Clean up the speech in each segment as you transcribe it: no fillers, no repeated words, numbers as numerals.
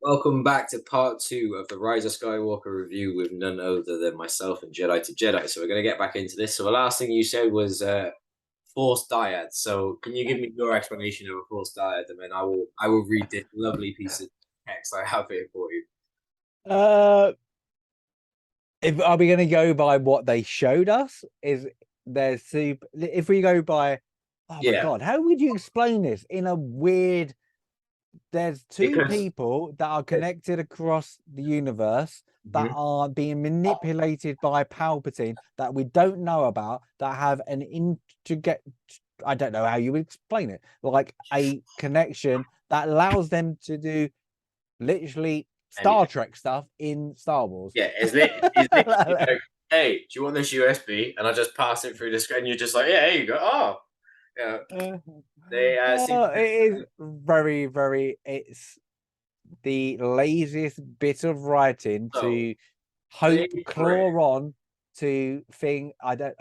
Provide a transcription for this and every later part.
Welcome back to part two of the Rise of Skywalker review with none other than myself and Jedi to Jedi. So we're going to get back into this. So the last thing you said was Force Dyad. So can you give me your explanation of a Force Dyad, and then I will read this lovely piece of text I have here for you. Uh, if are we going to go by what they showed us? Is there super? If we go by, oh my Yeah, god, how would you explain this in a weird? There's two because people that are connected across the universe that Mhm. are being manipulated by Palpatine that we don't know about that have an intricate. I don't know how you would explain it, like a connection that allows them to do literally Star anything. Trek stuff in Star Wars. Yeah, is literally like, hey, do you want this USB? And I just pass it through the screen. And you're just like, yeah, here you go. Oh, yeah. Uh, They seem to. it is very, very. It's the laziest bit of writing So to they hope bring. claw on to thing. I don't.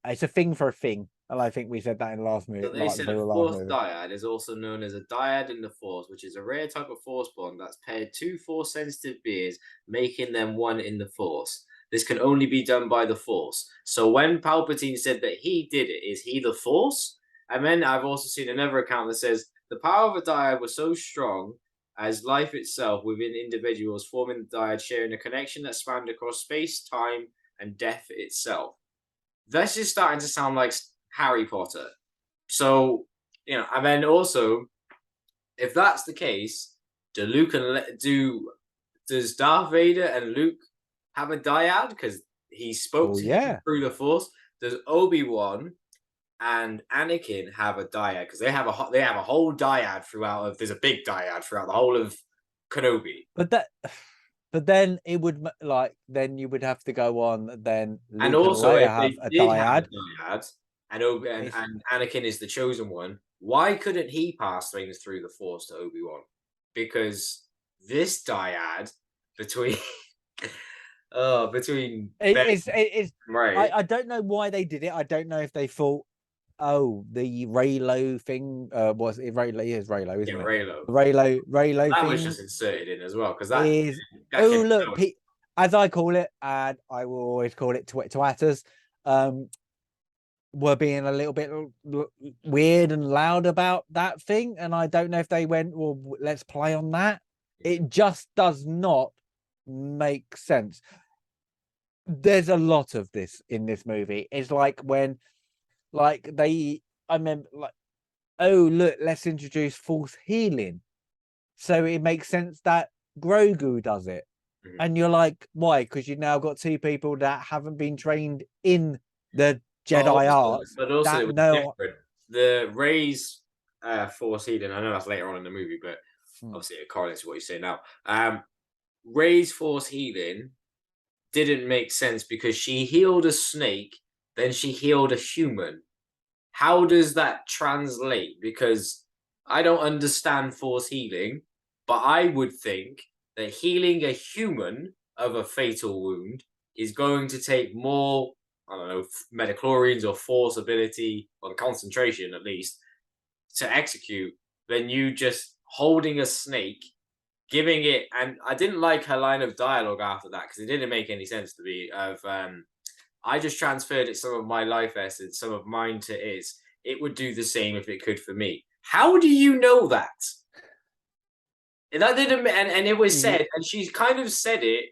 It's a thing for a thing, and I think we said that in last So movie, they like said for a the last fourth movie. dyad is also known as a dyad in the Force, which is a rare type of Force bond that's paired two Force-sensitive beings, making them one in the Force. This can only be done by the Force. So when Palpatine said that he did it, is he the Force? And then I've also seen another account that says the power of a dyad was so strong as life itself within individuals, forming the dyad, sharing a connection that spanned across space, time, and death itself. This is starting to sound like Harry Potter. So, and then also, if that's the case, does Darth Vader and Luke have a dyad because he spoke Well, to him yeah, through the Force? Does Obi-Wan and Anakin have a dyad because they have a whole dyad throughout of there's a big dyad throughout the whole of Kenobi, but that. But then it would then you would have to go on. Then and Luke and also Leia if have they a did have a dyad. dyad and Obi and, It's and Anakin is the chosen one, why couldn't he pass things through the Force to Obi-Wan? Because this dyad between between them, it's right? I don't know why they did it. I don't know if they thought, oh, the Raylo thing was it Raylo? It is Raylo, Yeah, isn't it? Raylo. The Raylo That was thing just inserted in as well because that is, that oh came look, out. as I call it, and I will always call it twatters, um, were being a little bit weird and loud about that thing, and I don't know if they went, well, let's play on that. It just does not make sense. There's a lot of this in this movie. It's like when, like I remember, like, oh look, let's introduce force healing, so it makes sense that Grogu does it. Mhm. And you're like, why? Because you've now got two people that haven't been trained in the But Jedi also, arts but also, it that was know. different. The Ray's Force healing. I know that's later on in the movie, but Hmm. obviously it correlates to what you say now. Ray's Force healing didn't make sense because she healed a snake, then she healed a human. How does that translate? Because I don't understand Force healing, but I would think that healing a human of a fatal wound is going to take more, I don't know, metachlorians or force ability or concentration at least to execute than you just holding a snake, giving it. And I didn't like her line of dialogue after that because it didn't make any sense to me. I just transferred it some of my life essence, some of mine to his. It would do the same if it could for me. How do you know that? And that didn't, and it was Yeah, said, and she kind of said it,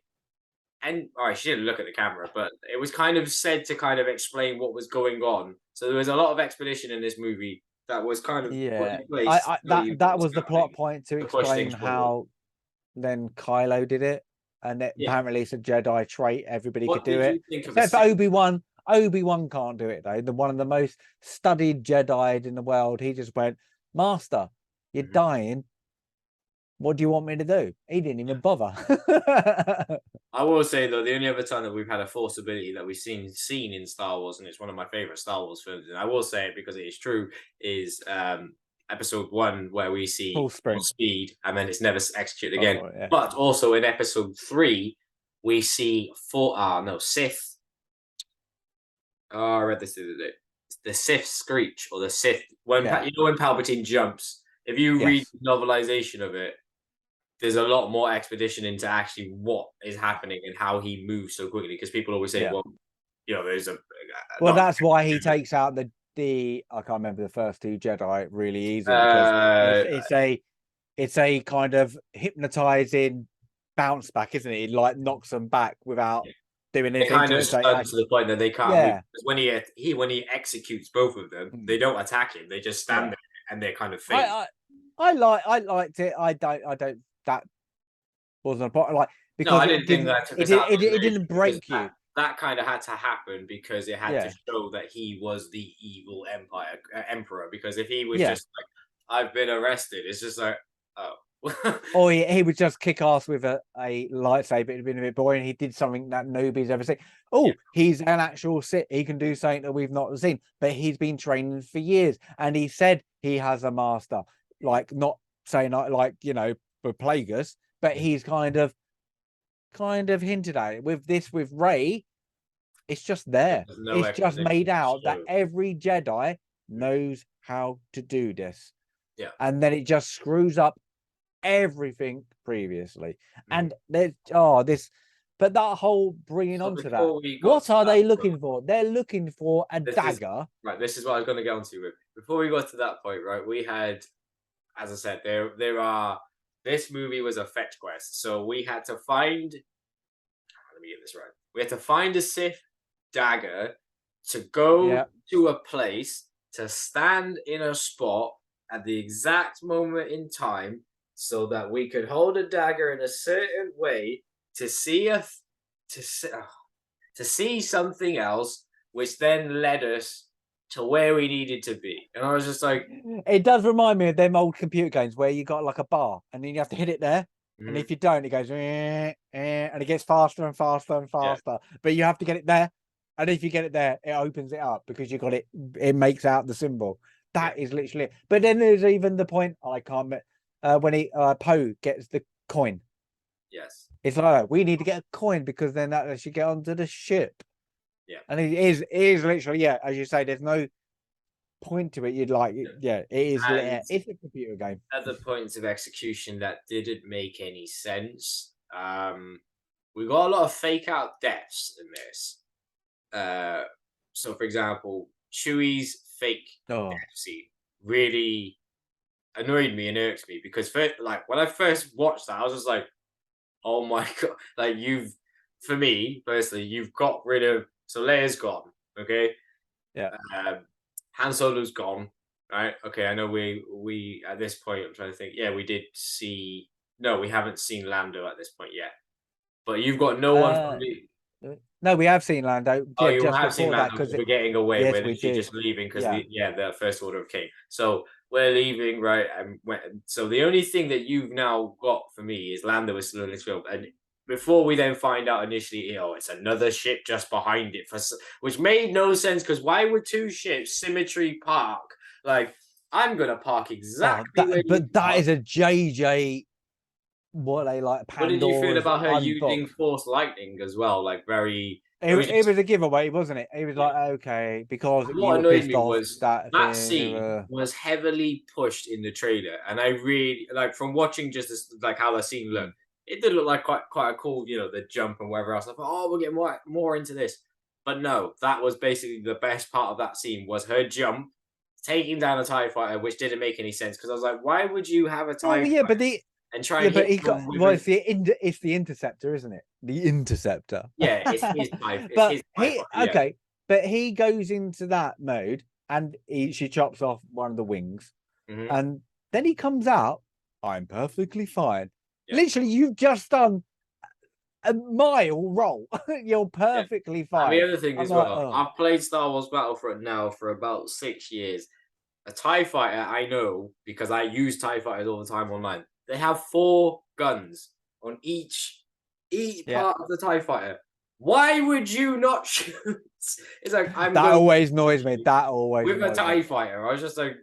and all right, she didn't look at the camera, but it was kind of said to kind of explain what was going on. So there was a lot of explanation in this movie that was kind of put yeah. in place I to tell you what that was was the plot happening point to to push explain things forward. how then Kylo did it, and Yeah. apparently it's a Jedi trait. Everybody could What do did it, you think of a except for scene? Obi-Wan. Obi-Wan can't do it though. The one of the most studied Jedi in the world. He just went, Master, you're Mhm. dying. What do you want me to do? He didn't even bother. I will say though, the only other time that we've had a force ability that we've seen in Star Wars, and it's one of my favorite Star Wars films, and I will say it because it is true, is Episode One, where we see Full sprint. force speed, and then it's never executed again. Oh yeah. But also in Episode Three, we see Sith. Oh, I read this the other day. The Sith screech or the Sith when Yeah. when Palpatine jumps. If you read Yes. the novelization of it, there's a lot more expedition into actually what is happening and how he moves so quickly. Because people always say, Yeah. well, there's a Well, not that's why he takes out the I can't remember the first two Jedi really easily, because uh, it's a kind of hypnotizing bounce back, isn't it? He like knocks them back without doing they're anything kind to of it. So stunned to the point that they can't move. yeah, Because when he executes both of them, they don't attack him. They just stand yeah. there and they're kind of phased. I liked it. I don't. That wasn't a part like No, because I didn't think that took us out. it didn't break you. That kind of had to happen because it had to Yeah, show that he was the evil emperor. Because if he was yeah. just like, "I've been arrested," it's just like, oh. Or he would just kick ass with a lightsaber. It'd been a bit boring. He did something that nobody's ever seen. Oh, Yeah. he's an actual Sith. He can do something that we've not seen. But he's been training for years, and he said he has a master. Like not saying like for Plagueis, but he's kind of hinted at it with Rey. It's just there. There's no It's just explanation made to out that show. every Jedi knows how to do this. Yeah. And then it just screws up everything previously. And there's but that whole bringing So onto that, before we got what to are that they point, looking for? They're looking for a dagger. right, this is what I was going to get onto with. Before we got to that point, right, we had, as I said, there are. This movie was a fetch quest, so we had to find. Let me get this right. We had to find a Sith dagger to go Yeah. to a place to stand in a spot at the exact moment in time, so that we could hold a dagger in a certain way to see to see, to see something else, which then led us to where we needed to be. And I was just like, It does remind me of them old computer games where you got like a bar and then you have to hit it there. And if you don't, it goes and it gets faster and faster and faster. But you have to get it there. And if you get it there, it opens it up because you got it. It makes out the symbol. That is literally it. But then there's even the point I can't. When Poe gets the coin. yes, It's like we need to get a coin because then that should get onto the ship. yeah. And it is literally as you say. There's no point to it. You'd like it is. And It's a computer game. other points of execution that didn't make any sense. We got a lot of fake out deaths in this. So, for example, Chewie's fake death scene really annoyed me and irked me because first, like when I first watched that, I was just like, "Oh my god!" Like for me personally, you've got rid of. So Leia's gone. Okay. Yeah. Han Solo's gone. Right. Okay. I know we at this point. I'm trying to think. Yeah, we did see. No, we haven't seen Lando at this point yet. But you've got no one from the. No, we have seen Lando. Oh, Yeah, you just have seen before that Lando because we're getting away. yes, We're we literally did. just leaving because Yeah. the First Order of King. So we're leaving, right? And so the only thing that you've now got for me is Lando is still in this film, and before we then find out initially, it's another ship just behind it, which made no sense because why would two ships symmetry park? Like I'm gonna park exactly where you but that park. is a JJ. What they like What did you feel Pandora's about her using unbox. Force Lightning as well? Like very. It was a giveaway, wasn't it? It was like okay because you What were annoyed pissed me off was that that thing. scene was heavily pushed in the trailer, and I really like from watching just this, like how the scene looked. It did look like quite a cool, the jump and whatever else. I thought, oh, we'll get more into this, but no, that was basically the best part of that scene was her jump, taking down a TIE fighter, which didn't make any sense because I was like, why would you have a TIE Oh yeah, but fighter and try and hit he got someone with well. a It's the interceptor, isn't it? The interceptor. yeah, it's his TIE, it's But his TIE he fighter, yeah. okay, but he goes into that mode and she chops off one of the wings, and then he comes out. I'm perfectly fine. Yeah. Literally, you've just done a mile roll. You're perfectly fine. And the other thing I'm as like, well, I've played Star Wars Battlefront now for about 6 years. A TIE fighter, I know because I use TIE fighters all the time online. They have 4 guns on each part of the TIE fighter. Why would you not shoot? It's like I'm that going always annoys me. That always with a annoys TIE me. fighter. I was just like,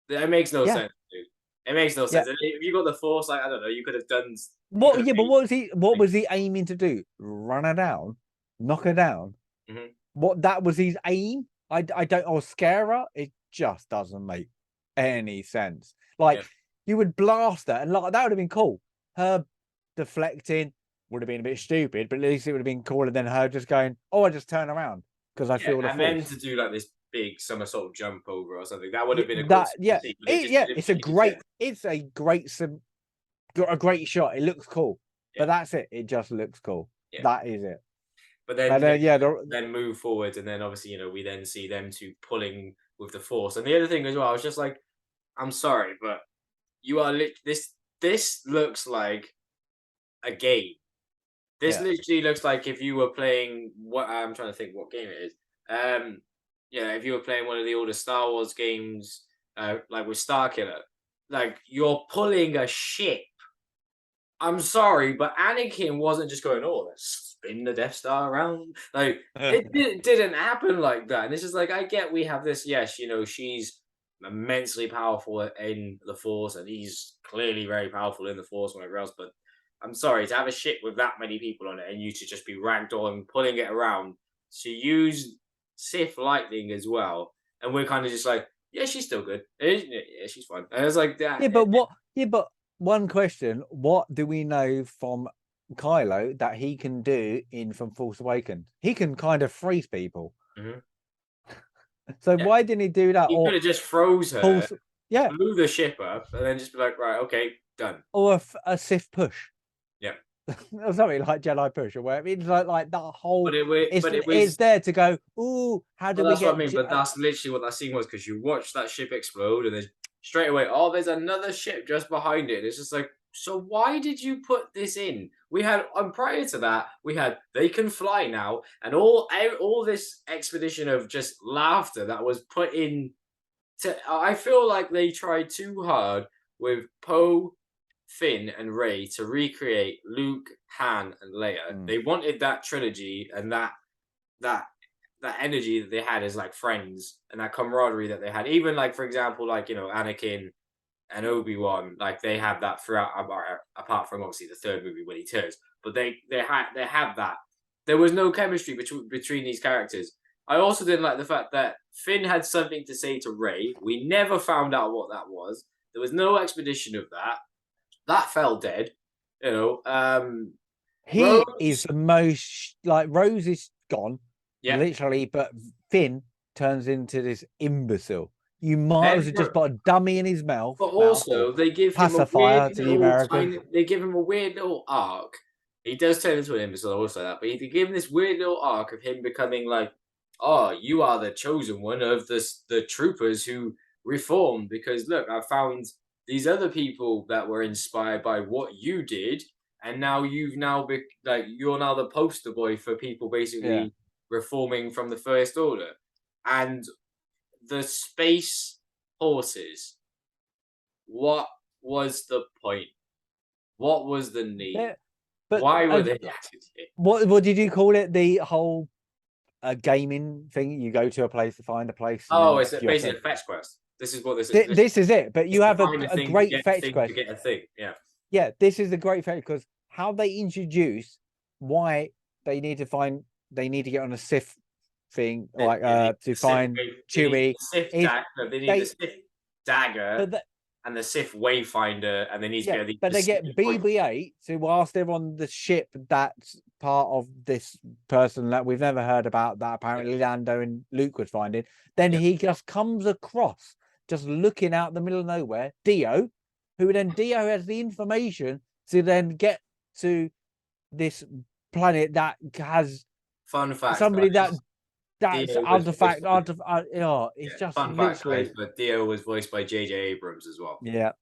it makes no sense, dude. It makes no sense. And if you got the Force, like I don't know, you could have done. What? Yeah, but what was he aiming to do? Run her down, knock her down. What that was his aim? I don't. Or scare her? It just doesn't make any sense. Like you would blast her, and like that would have been cool. her deflecting would have been a bit stupid, but at least it would have been cooler than her just going, "Oh, I just turn around because I feel the and force." then to do like this big somersault jump over or something, that would have been a cool That scene to yeah, see, but it just didn't it's a make any great, sense. got a great shot. It looks cool, Yeah. but that's it. It just looks cool. Yeah. That is it. But then And then move forward, and then obviously, we then see them two pulling with the force. And the other thing as well, I was just like, I'm sorry, but you are this looks like a game. This Yeah. literally looks like if you were playing what I'm trying to think what game it is. If you were playing one of the older Star Wars games, like with Starkiller, like you're pulling a ship. I'm sorry, but Anakin wasn't just going, "Oh, let's spin the Death Star around." Like didn't happen like that. And it's just like I get we have this. Yes, she's immensely powerful in the Force, and he's clearly very powerful in the Force, whatever else. But I'm sorry to have a ship with that many people on it, and you to just be ragdoll pulling it around. To use Sith lightning as well, and we're kind of just like, yeah, she's still good. Yeah, she's fine. And it's like that. Yeah, but what? Yeah, but one question: what do we know from Kylo that he can do from Force Awakens? He can kind of freeze people. Mhm. So Yeah. why didn't he do that? He could Or have just froze her, Force, yeah, blew the ship up, and then just be like, right, okay, done. or a Sith push, Yeah. or something like Jedi push, or whatever. It's like that whole. But it It's was. there to go. Ooh, how do Well, we that's what I get? mean. But that's literally what that scene was, because you watch that ship explode, and then straight away, oh, there's another ship just behind it. It's just like, so why did you put this in? We had, prior to that, we had they can fly now, and all this expedition of just laughter that was put in. I feel like they tried too hard with Poe, Finn, and Ray to recreate Luke, Han, and Leia. Mm. They wanted that trilogy and that that energy that they had as like friends and that camaraderie that they had. Even like for example, like Anakin and Obi-Wan, like they have that throughout. Apart from obviously the third movie when he turns, but they have that. There was no chemistry between these characters. I also didn't like the fact that Finn had something to say to Ray. We never found out what that was. There was no expedition of that. That fell dead. He is Rose. the most like Rose is gone, Yeah. literally, but Finn turns into this imbecile. You might as Then well just put a dummy in his mouth, But or also, they give him a weird pacifier to the little Americans. they give him a weird little arc. He does turn into an imbecile, also that, but they give him this weird little arc of him becoming like, "Oh, you are the chosen one of the troopers who reformed because look, I found these other people that were inspired by what you did, and now you're now the poster boy for people Yeah. basically reforming from the First Order." And the space horses, what was the point? What was the need? Yeah, but Why were they added here? what did you call it? The whole gaming thing. You go to a place to find a place, and Oh, then it's you have basically to. a fetch quest. This is what this is. This is it. But you It's to have find a a thing to great get a fetch thing to quest. get a thing. Yeah. Yeah, this is the great fetch because how they introduce why they need to get on a Sith thing, like to find Chewie. They need the They Sith dagger but and the Sith wayfinder, and they need to yeah, be able but to they see get the point. BB-8 to whilst they're on the ship that's part of this person that we've never heard about that apparently Lando and Luke was finding. Then he just comes across, just looking out the middle of nowhere, Dio, who then Dio has the information to then get to this planet that has Fun fact, somebody guys. that's Dio was voiced by, it's yeah, just fun fact, guys, literally but Dio was voiced by J.J. Abrams as well. yeah.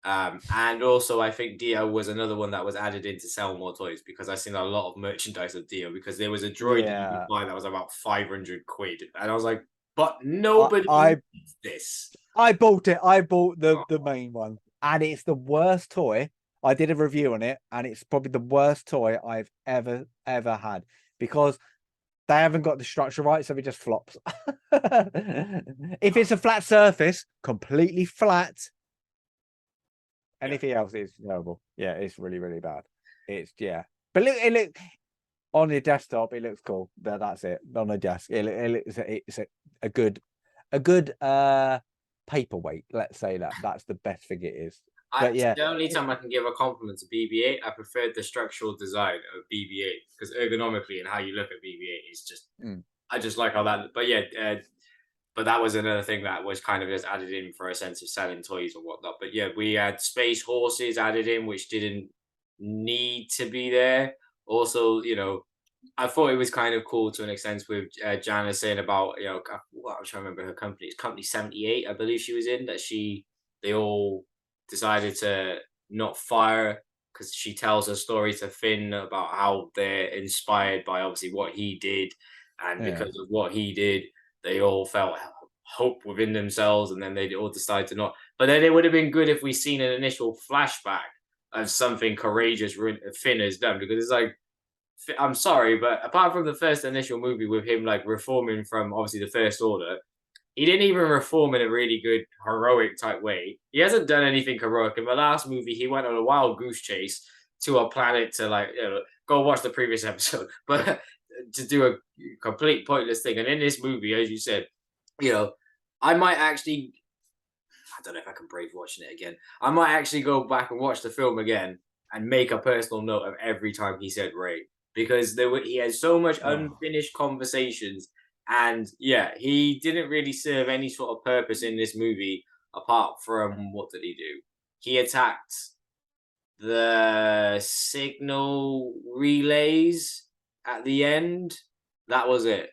And also, I think Dio was another one that was added in to sell more toys because I've seen a lot of merchandise of Dio because there was a droid that you could buy that was about 500 quid. And I was like, but nobody needs this. I bought it. I bought the main one, and it's the worst toy. I did a review on it, and it's probably the worst toy I've ever had because they haven't got the structure right, so it just flops. If it's a flat surface, completely flat. Anything else is terrible. Yeah, it's really, really bad. It's but it look on your desktop. It looks cool, but that's it. On a desk, it's a good paperweight. Let's say that's the best thing it is. But yeah, The only time I can give a compliment to BB-8, I preferred the structural design of BB-8 because ergonomically and how you look at BB-8 is just, mm, I just like how that. But yeah, but that was another thing that was kind of just added in for a sense of selling toys and whatnot. But yeah, we had space horses added in, which didn't need to be there. Also, I thought it was kind of cool to an extent with Janice saying about, what I'm trying to remember her company. It's Company 78, I believe she was in, that they all decided to not fire because she tells her story to Finn about how they're inspired by obviously what he did. And yeah, because of what he did, they all felt hope within themselves and then they all decided to not. But then it would have been good if we seen an initial flashback of something courageous Finn has done because it's like, I'm sorry, but apart from the first initial movie with him like reforming from obviously the First Order, he didn't even reform in a really good heroic type way. He hasn't done anything heroic. In the last movie, he went on a wild goose chase to a planet to like go watch the previous episode, but to do a complete pointless thing. And in this movie, as you said, you know, I might actually. I don't know if I can brave watching it again. I might actually go back and watch the film again and make a personal note of every time he said Ray because he had so much oh, unfinished conversations, and yeah, he didn't really serve any sort of purpose in this movie apart from what did he do? He attacked the signal relays at the end. That was it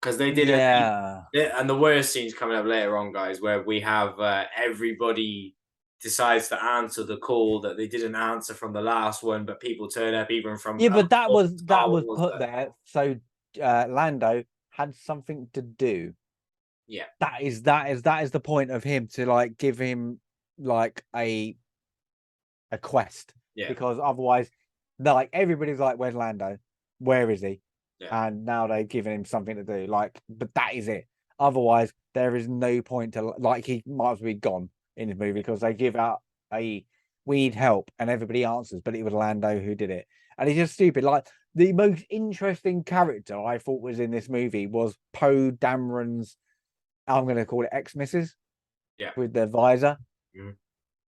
because they didn't. yeah. And the worst scene's coming up later on, guys, where we have everybody decides to answer the call that they didn't answer from the last one, but people turn up even from Yeah, but that Star was Wars. put there so Lando had something to do. Yeah, That is the point of him to like give him like a quest yeah, because otherwise, like everybody's like, "Where's Lando? Where is he?" yeah, And now they've given him something to do. Like, but that is it. Otherwise, there is no point to like he might as well be gone in the movie because they give out a we need help and everybody answers, but it was Lando who did it, and it's just stupid. Like the most interesting character I thought was in this movie was Poe Dameron's. I'm going to call it ex-missus yeah. with the visor. Mhm.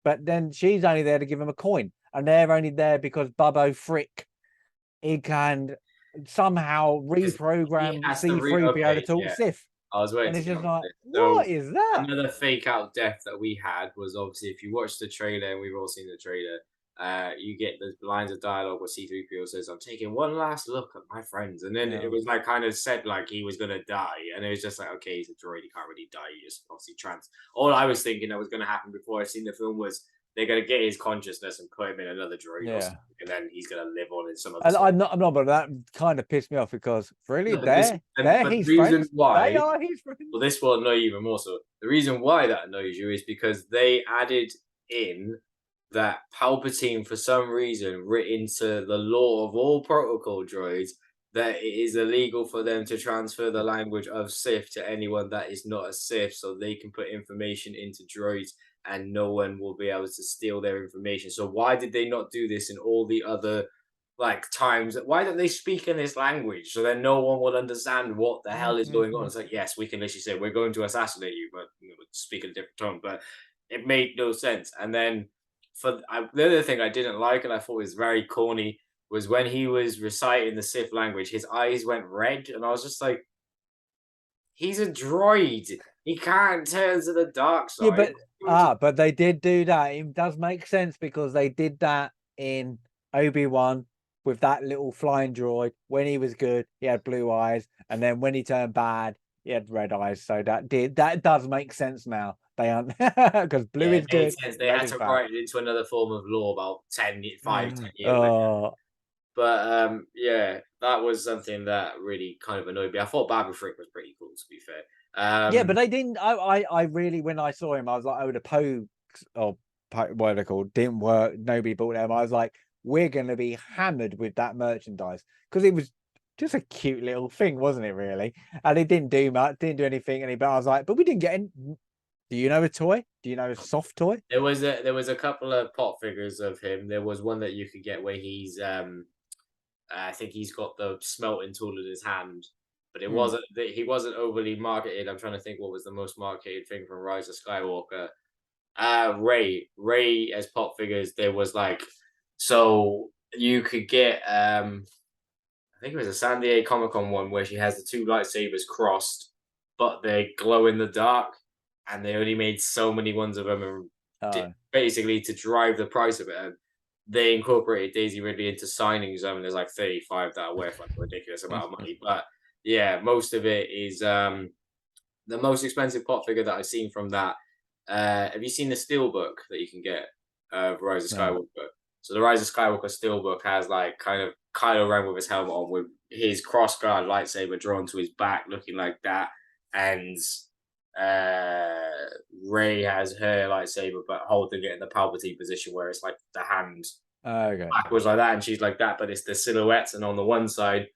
But then she's only there to give him a coin, and they're only there because Bubbo Frick he can somehow 'Cause he reprogram has to C3PO to okay, talk yeah. Sith, I was waiting and to it's get just onto like, this. what So is that? another fake out death that we had was obviously if you watch the trailer, and we've all seen the trailer, you get the lines of dialogue where C3PO says, "I'm taking one last look at my friends," and then it Yeah, was like kind of said like he was gonna die, and it was just like, okay, he's a droid, he can't really die. He just obviously trans. All I was thinking that was gonna happen before I seen the film was they're gonna get his consciousness and put him in another droid or yeah. something, and then he's gonna live on in some other And sort. I'm not, but that kind of pissed me off because really, No, but this, they're but the his reason friends. They why. are his Well, friends. this will annoy you even more so. The reason why that annoys you is because they added in that Palpatine, for some reason, written into the law of all protocol droids, that it is illegal for them to transfer the language of Sith to anyone that is not a Sith, so they can put information into droids and no one will be able to steal their information. So why did they not do this in all the other like times? Why don't they speak in this language so then no one will understand what the hell is going on? It's like, yes, we can literally say we're going to assassinate you, but speak in a different tone. But it made no sense. And then the other thing I didn't like and I thought was very corny was when he was reciting the Sith language, his eyes went red, and I was just like, he's a droid. He can't turn to the dark Yeah, side. but they did do that. It does make sense because they did that in Obi-Wan with that little flying droid. When he was good, he had blue eyes, and then when he turned bad, he had red eyes. So that does make sense now. They aren't because blue Yeah, is it made good, sense. They red had is to bad. write it into another form of law about 10 years later. Oh, But yeah, that was something that really kind of annoyed me. I thought Babu Frick was pretty cool, to be fair. yeah, but they didn't. I really, when I saw him, I was like, oh, the Poe or what are they called didn't work. Nobody bought them. I was like, we're going to be hammered with that merchandise because it was just a cute little thing, wasn't it? Really, and it didn't do much, didn't do anything. But I was like, but we didn't get any. Do you know a toy? Do you know a soft toy? there was a couple of pop figures of him. There was one that you could get where he's I think he's got the smelting tool in his hand, but Hmm. he wasn't overly marketed. I'm trying to think what was the most marketed thing from Rise of Skywalker. Ray as pop figures. There was like, so you could get I think it was a San Diego Comic Con one where she has the two lightsabers crossed, but they glow in the dark, and they only made so many ones of them, and Oh, basically to drive the price of it. And they incorporated Daisy Ridley into signings. I mean, there's like 35 that are worth like a ridiculous amount of money, but yeah, most of it is the most expensive pop figure that I've seen from that. Have you seen the Steelbook that you can get of Rise of no. Skywalker? So the Rise of Skywalker Steelbook has like kind of Kylo Ren with his helmet on, with his crossguard lightsaber drawn to his back, looking like that, and Ray has her lightsaber but holding it in the Palpatine position where it's like the hand Okay. backwards like that, and she's like that, but it's the silhouettes, and on the one side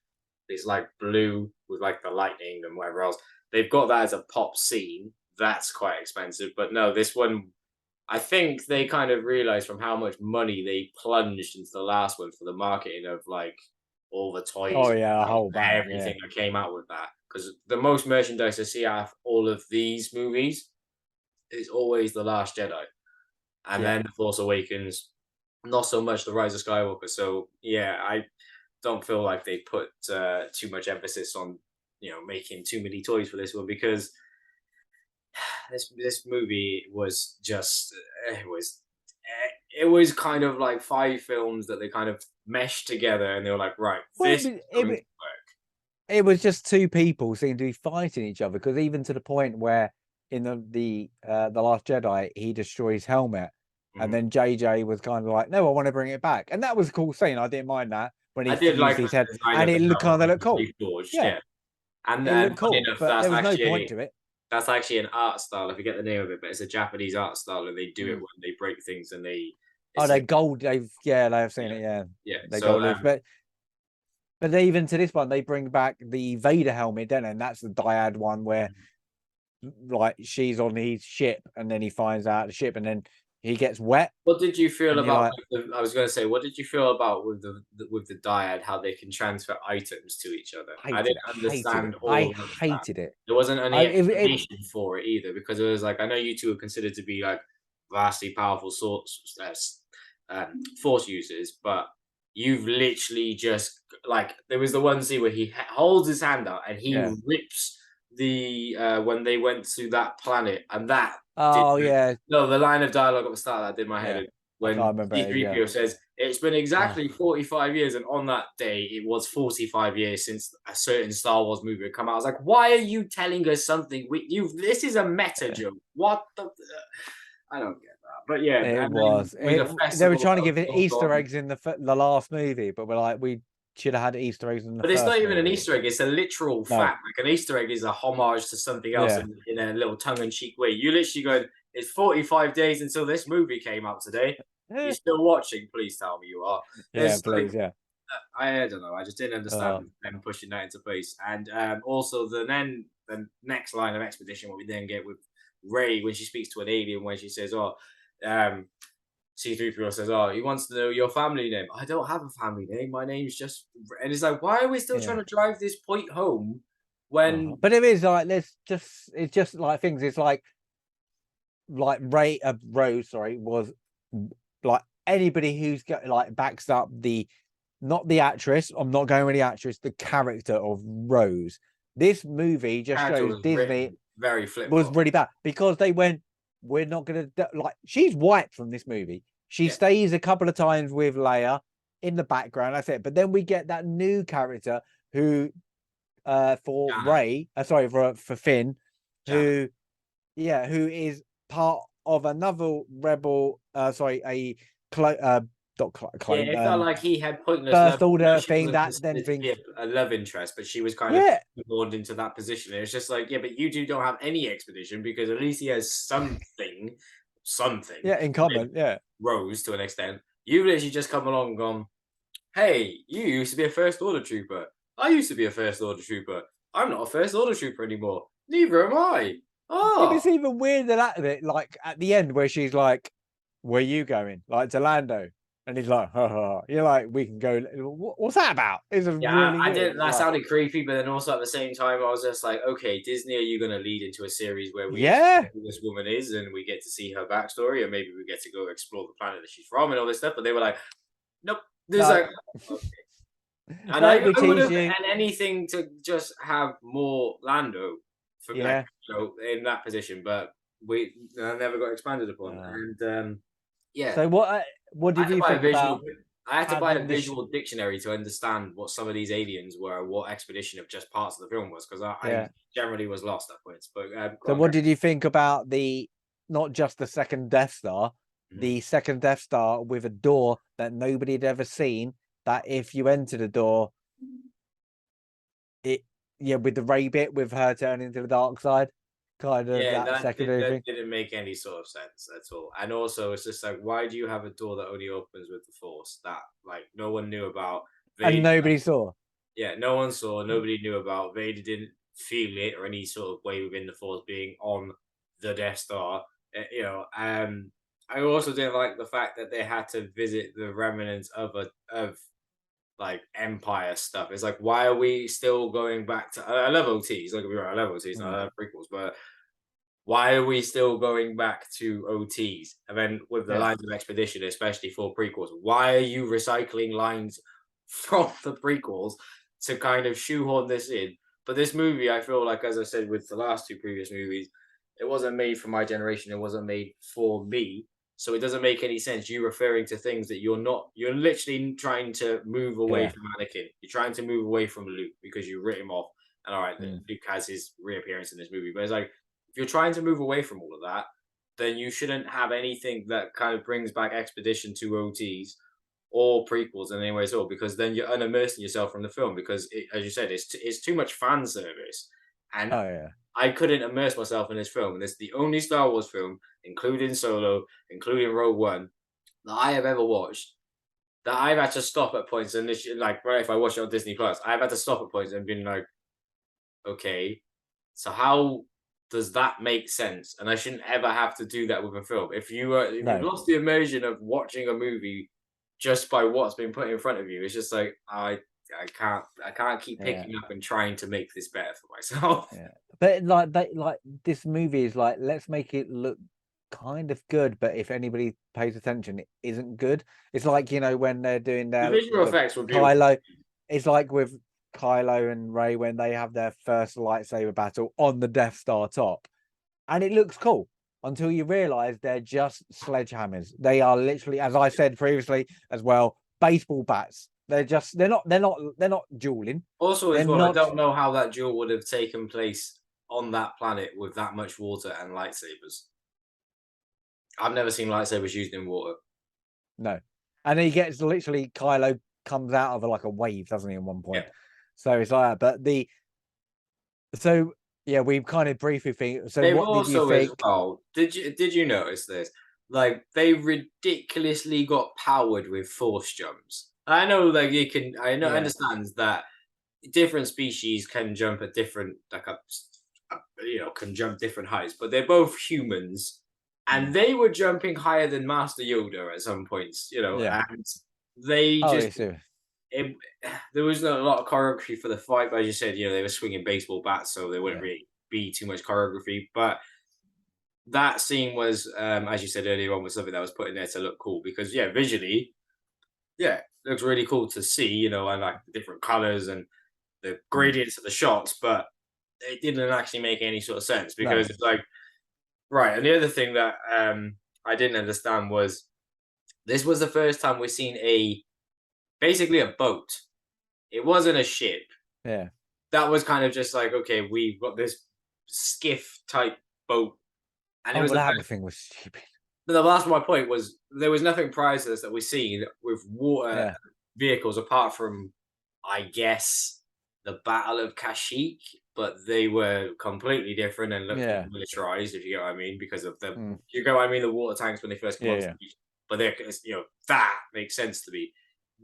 it's like blue with like the lightning and whatever else. They've got that as a pop scene. That's quite expensive, but no, this one, I think they kind of realized from how much money they plunged into the last one for the marketing of like all the toys Oh and yeah, a whole bang. Yeah. everything that came out with that. Because the most merchandise I see out of all of these movies is always The Last Jedi, and Yeah. then The Force Awakens, not so much The Rise of Skywalker. So yeah, I don't feel like they put too much emphasis on making too many toys for this one, because this movie was just it was kind of like five films that they kind of meshed together, and they were like, right, Well, this is going to work. it was just two people seemed to be fighting each other, because even to the point where in the Last Jedi he destroys helmet, and Mhm. then JJ was kind of like, no, I want to bring it back, and that was a cool scene. I didn't mind that when he I did used like his the head, design and of it the looked helmet kind of when looked it was cool. reforged, Yeah, yeah. And it looked funny cool, enough, but there was no point to it. that's actually an art style. I forget the name of it, but it's a Japanese art style, and they do it Mm. when they break things, and Oh, it's they gold. They've seen yeah, it. Yeah, yeah. they So gold. But they, even to this one, they bring back the Vader helmet, don't they? And that's the dyad one where like she's on his ship, and then he finds out the ship, and then he gets wet, what did you feel and you're about like, I was going to say, what did you feel about with with the dyad, how they can transfer items to each other? I hated didn't it, hated it. understand I all of that. hated it. There wasn't I any it explanation for it either, because it was like, I know you two are considered to be like vastly powerful sorts force users, but you've literally just like, there was the one scene where he holds his hand out and he yeah. rips the when they went to that planet, and that did Oh yeah, no, the line of dialogue at the start that did my head yeah. in, I when can't remember it. Yeah. C-3PO says, "It's been Oh, exactly 45 years, and on that day, it was 45 years since a certain Star Wars movie had come out." I was like, "Why are you telling us something? This is a meta joke. What the? I don't get that." But yeah, it and then was. with the They were festival trying to that give it was Easter going on, eggs in the last movie, but we're like, we should have had Easter eggs in the but it's not first even an movie. Easter egg. It's a literal No. fact. Like, an Easter egg is a homage to something else Yeah. in a little tongue-in-cheek way. You literally go, "It's 45 days until this movie came out today. You're still watching? Please tell me you are." Yeah. It's like, Please. Yeah. I don't know. I just didn't understand Oh. them pushing that into place. And also the next line of expedition, what we then get with Ray when she speaks to an alien, when she says, "Oh, um, C-3PO says, oh, he wants to know your family name." "I don't have a family name. My name's just," and it's like, why are we still trying Yeah. to drive this point home when But it is like, it's just like things. It's like Rose, sorry, was like anybody who's got like backs up the, not the actress. I'm not going with the actress. The character of Rose. This movie just character shows was Disney written very flip was flop? really bad, because they went, we're not gonna like, she's white from this movie. She Yeah, stays a couple of times with Leia in the background. That's it. But then we get that new character who, for Jana, Ray, sorry, for Finn, Jana. who, yeah, who is part of another rebel, sorry, a not Yeah, clone, it felt like he had pointless love. first No, order she thing wasn't that then considered to be thinks, a love interest, but she was kind of yeah, born into that position. And it's just like, yeah, but you two don't have any expedition, because at least he has something yeah, in with common, yeah, Rose to an extent. You've literally just come along and gone, "Hey, you used to be a first order trooper. I used to be a first order trooper. I'm not a first order trooper anymore. Neither am I." it Oh, was even weirder that bit, like at the end where she's like, "Where you going?" Like to Lando. And he's like, ha, ha. You're like, we can go. What's that about? It's a Yeah, really I weird. did. That sounded creepy, but then also at the same time, I was just like, okay, Disney, are you going to lead into a series where we Yeah. explore who this woman is and we get to see her backstory, and maybe we get to go explore the planet that she's from and all this stuff? But they were like, nope. There's No, like, okay. And no, we I would tease have, you. and anything to just have more Lando for like, Yeah. in that position, but we never got expanded upon. Uh, And yeah, so what I did had to you buy a think visual. about I had to buy a having this? visual dictionary to understand what some of these aliens were, what expedition of just parts of the film was, because I Yeah. generally was lost at points. But go So on, what did you think about the not just the second Death Star, Gary. the second Death Star with a door that nobody had ever seen? That if you enter the door, it with the Ray bit with her turning to the dark side, kind of Yeah, that secondary that thing, didn't make any sort of sense at all. And also, it's just like, why do you have a door that only opens with the Force? That like no one knew about. and Vader. nobody saw. Yeah, no one saw, nobody knew about. Vader didn't feel it or any sort of way within the Force being on the Death Star. I also didn't like the fact that they had to visit the remnants of like Empire stuff. It's like, why are we still going back to? I love OTs. Don't get me wrong, I love OTs. And I love prequels, but why are we still going back to OTs? And then with the Yeah, lines of expedition, especially for prequels, why are you recycling lines from the prequels to kind of shoehorn this in? But this movie, I feel like, as I said with the last two previous movies, it wasn't made for my generation. It wasn't made for me. So it doesn't make any sense you referring to things that you're not. You're literally trying to move away yeah. from Anakin. You're trying to move away from Luke because you writ him off. And all right, Mm. Luke has his reappearance in this movie, but it's like if you're trying to move away from all of that, then you shouldn't have anything that kind of brings back Expedition to OTs or prequels in any way at all, because then you're unimmersing yourself from the film. Because, as you said, it's too much fan service, and Oh yeah, I couldn't immerse myself in this film. And it's the only Star Wars film, including Solo, including Rogue One, that I have ever watched. That I've had to stop at points, and this, like, right, if I watch it on Disney Plus, I've had to stop at points and been like, okay, so how does that make sense? And I shouldn't ever have to do that with a film. If you've no, lost the immersion of watching a movie just by what's been put in front of you, it's just like I can't keep yeah, picking up and trying to make this better for myself. yeah. But like this movie is like, let's make it look kind of good, but if anybody pays attention, it isn't good. It's like, when they're doing The their visual effects were beautiful. Kylo. It's like with Kylo and Ray when they have their first lightsaber battle on the Death Star top, and it looks cool until you realize they're just sledgehammers. They are literally, as I said previously as well, baseball bats. They're not dueling. Also, They're as well, I not. don't know how that duel would have taken place on that planet with that much water and lightsabers. I've never seen lightsabers used in water. No. And he gets literally, Kylo comes out of like a wave, doesn't he, at one point? Yeah. So it's like that. But so yeah, we kind of briefly think. So They've what did you also as think? well. Did you notice this? Like they ridiculously got powered with force jumps. I know, like you can. I Yeah. understand that different species can jump at different, like can jump different heights, but they're both humans, and Mm. they were jumping higher than Master Yoda at some points. Yeah. And they Oh, just yes. Yeah. it, there was not a lot of choreography for the fight, but as you said, they were swinging baseball bats, so there wouldn't Yeah. really be too much choreography. But that scene was, as you said earlier on, was something that was put in there to look cool because, yeah, visually, yeah, it looks really cool to see, and like the different colors and the Mm. gradients of the shots, but it didn't actually make any sort of sense No. because it's like, right. And the other thing that I didn't understand was this was the first time we've seen basically a boat. It wasn't a ship. Yeah. That was kind of just like, okay, we've got this skiff type boat, and it Oh, was well, like, that thing was stupid. but the last my point was there was nothing prior to this that we've seen with water Yeah. vehicles apart from, I guess, the Battle of Kashyyyk, but they were completely different and looked more Yeah. militarized, if you get what I mean, because of Mm. you get what I mean, the water tanks when they first come Yeah. on Yeah. stage. But that makes sense to me.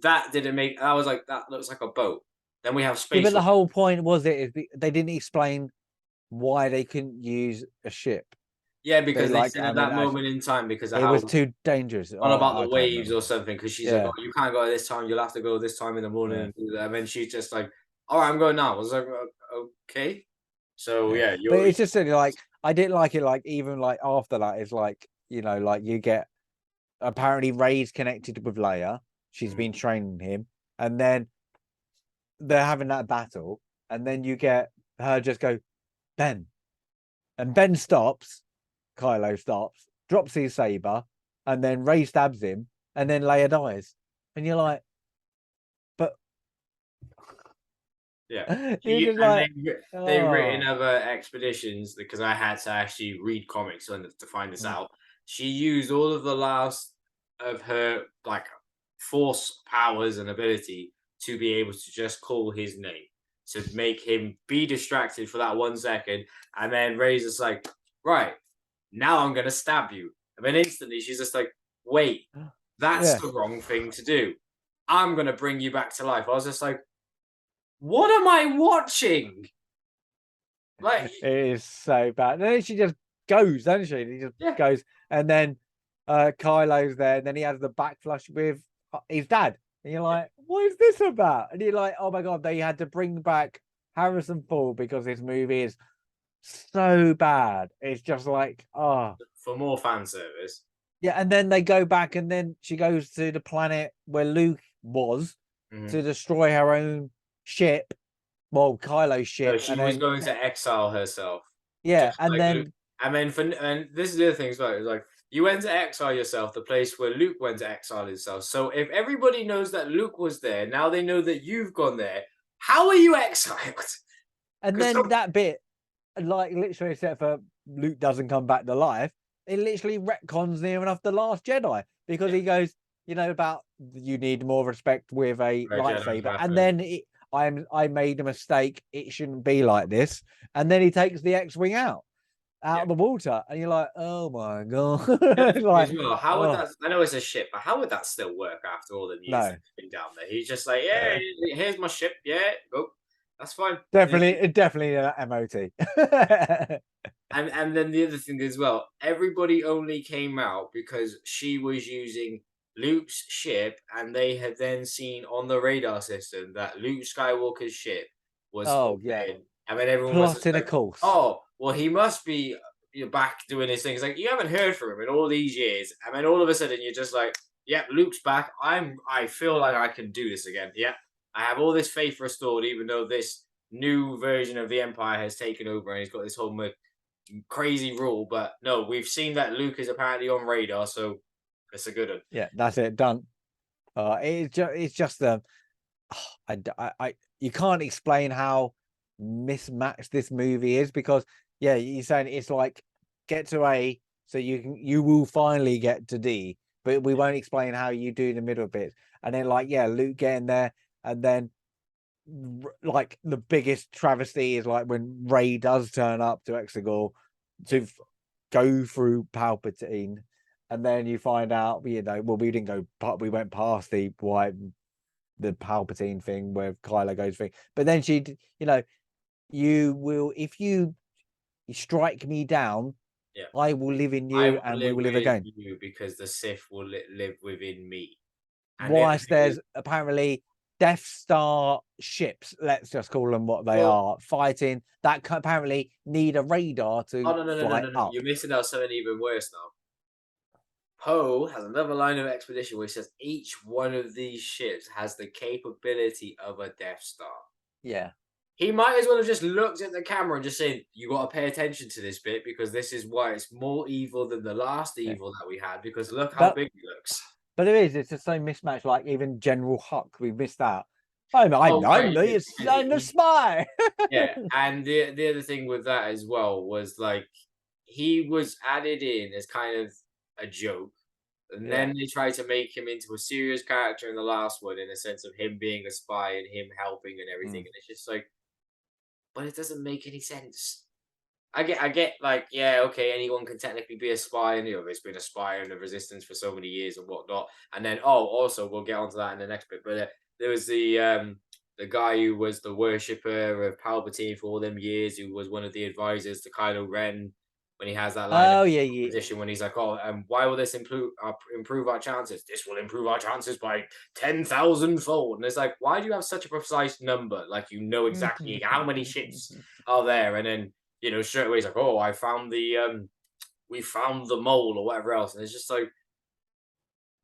That didn't make. I was like, that looks like a boat. Then we have Yeah, space. but the whole point was they didn't explain why they couldn't use a ship. Yeah, They because they like, said I at mean, that actually, moment in time, because of it was how too dangerous. on about I the can't waves remember. or something, because she's like, Yeah, "Oh, you can't go at this time. You'll have to go this time in the morning yeah, and do that." And then she's just like, "All right, I'm going now." I was like, Okay." So yeah. yeah, But you're it's just really like I didn't like it. Like even like after that, it's like like you get apparently Ray's connected with Leia. She's Mhm. been training him, and then they're having that battle, and then you get her just go Ben, and Ben stops. Kylo stops, drops his saber, and then Ray stabs him, and then Leia dies, and you're like, but Yeah. you're She just and like, they've written oh, other expeditions because I had to actually read comics to find this mm, out. She used all of the last of her like force powers and ability to be able to just call his name to make him be distracted for that 1 second, and then Ray's just like, right now I'm gonna stab you, and then instantly she's just like, wait, that's yeah. the wrong thing to do. I'm gonna bring you back to life. I was just like, what am I watching? Like, It is so bad. And then she just goes, doesn't she? He just yeah, goes, and then Kylo's there, and then he has the backflash with his dad, and you're like, "What is this about?" And you're like, "Oh my god, they had to bring back Harrison Ford because this movie is so bad." It's just like, oh for more fan service. yeah. And then they go back, and then she goes to the planet where Luke was Mhm. to destroy her own ship, well, Kylo's So ship, she and was then going to exile herself, yeah, just and like Luke. then And then and this is the other thing as well. It's like you went to exile yourself, the place where Luke went to exile himself. So if everybody knows that Luke was there, now they know that you've gone there. How are you exiled? and Because then that bit, like literally, except for Luke doesn't come back to life, it literally retcons near enough the Last Jedi because yeah, he goes, about you need more respect with a Jedi's lightsaber, and weapon. then I made a mistake. It shouldn't be like this, and then he takes the X-wing out Yeah. of the water, and you're like, oh my god, The other thing like as well, how would oh that? I know it's a ship, but how would that still work after all the years that no, it's been down there? He's just like, yeah, here's my ship. Yeah, go. That's fine. definitely an MOT. And then the other thing as well, everybody only came out because she was using Luke's ship, and they had then seen on the radar system that Luke Skywalker's ship was up Oh yeah, there, and then everyone was just plotting a like, course. "Oh, well, he must be back doing his thing." It's like you haven't heard from him in all these years, and then all of a sudden you're just like, "Yep, Luke's back. I feel like I can do this again. Yeah, I have all this faith restored, even though this new version of the Empire has taken over, and he's got this whole crazy rule, but no, we've seen that Luke is apparently on radar, so it's a good one. Yeah, that's it, done. It's just you can't explain how mismatched this movie is because yeah, you're saying it's like get to A, so you will finally get to D, but we won't explain how you do the middle bit. And then like yeah, Luke getting there, and then like the biggest travesty is like when Ray does turn up to Exegol to go through Palpatine, and then you find out well we didn't go, but we went past the Palpatine thing where Kylo goes thing. But then you will, if you strike me down, Yeah, I will live in I you will and we live will live with again. you because the Sith will live within me. And the other Whilst thing is, there's apparently Death Star ships, let's just call them what they well, are, fighting that apparently need a radar oh to no, no, no, no, fly no, no, up. you're missing out something even worse now. Poe has another line of expedition where he says each one of these ships has the capability of a Death Star. Yeah. He might as well have just looked at the camera and just said, "You got to pay attention to this bit because this is why it's more evil than the last Yeah. evil that we had. Because look how But big it looks." it's the same mismatch, like even General Huck, we missed that. I'm Oh, right. I'm the spy. Yeah, and the other thing with that as well was like he was added in as kind of a joke, and Yeah. then they tried to make him into a serious character in the last one, in a sense of him being a spy and him helping and everything. Mm. And it's just like, but it doesn't make any sense. I get, like, yeah, okay, anyone can technically be a spy, and there's been a spy in the resistance for so many years and whatnot. And then, oh, also, we'll get onto that in the next bit. But there was the guy who was the worshipper of Palpatine for all them years, who was one of the advisors to Kylo Ren. when he has that line of Oh yeah, yeah. competition when he's like, "Oh, why will this improve our chances? This will improve our chances by 10,000-fold." And it's like, why do you have such a precise number? Like you know exactly how many ships are there, and then straight away he's like, "Oh, I found the we found the mole or whatever else," and it's just like,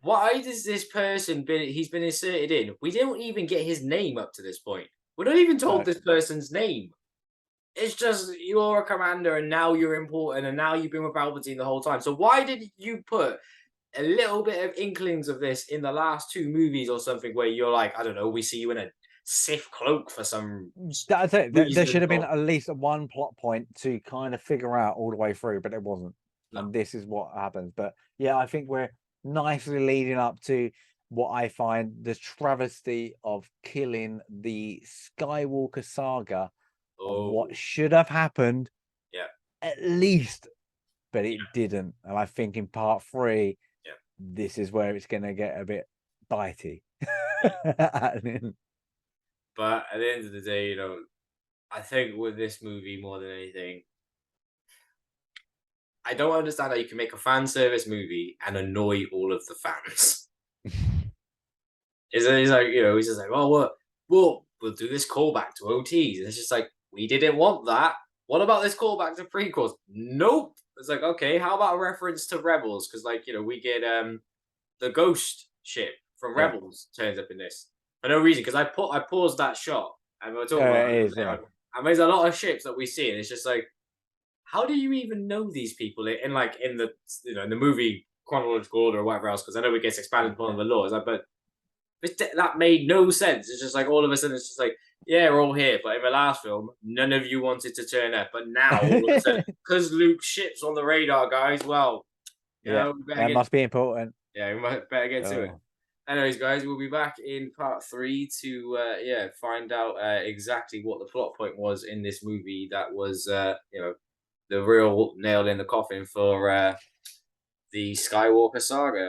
why does this person he's been inserted in? We don't even get his name up to this point. We're not even told No, this person's name. It's just you're a commander and now you're important and now you've been with Palpatine the whole time. So why did you put a little bit of inklings of this in the last two movies or something where you're like, I don't know, we see you in a Sith cloak for some that's it. There should reason have been or at least one plot point to kind of figure out all the way through, but it wasn't. no. And this is what happens. But yeah, I think we're nicely leading up to what I find the travesty of killing the Skywalker saga of Oh what should have happened yeah, at least, but it didn't. And I think in part 3, yeah, this is where it's going to get a bit bitey. yeah. But at the end of the day, I think with this movie more than anything, I don't understand how you can make a fan service movie and annoy all of the fans. He's like, he's just like, oh, we'll do this callback to OTs. And it's just like, we didn't want that. What about this callback to prequels? Nope. It's like, okay, how about a reference to Rebels? Because we get the ghost ship from Yeah, Rebels turns up in this for no reason. Because I paused that shot and we were talking about it it. is. Yeah. And there's a lot of ships that we see, and it's just like, how do you even know these people in the in the movie chronological order or whatever else? Because I know it gets expanded upon in the law. It's like, but that made no sense. It's just like all of a sudden it's just like, yeah, we're all here. But in the last film, none of you wanted to turn up. But now all of a sudden, because Luke's ship's on the radar, guys, well, Yeah, we better that get must be important. better get to it. Oh, Anyways, guys, we'll be back in part 3 to find out exactly what the plot point was in this movie that was the real nail in the coffin for the Skywalker saga.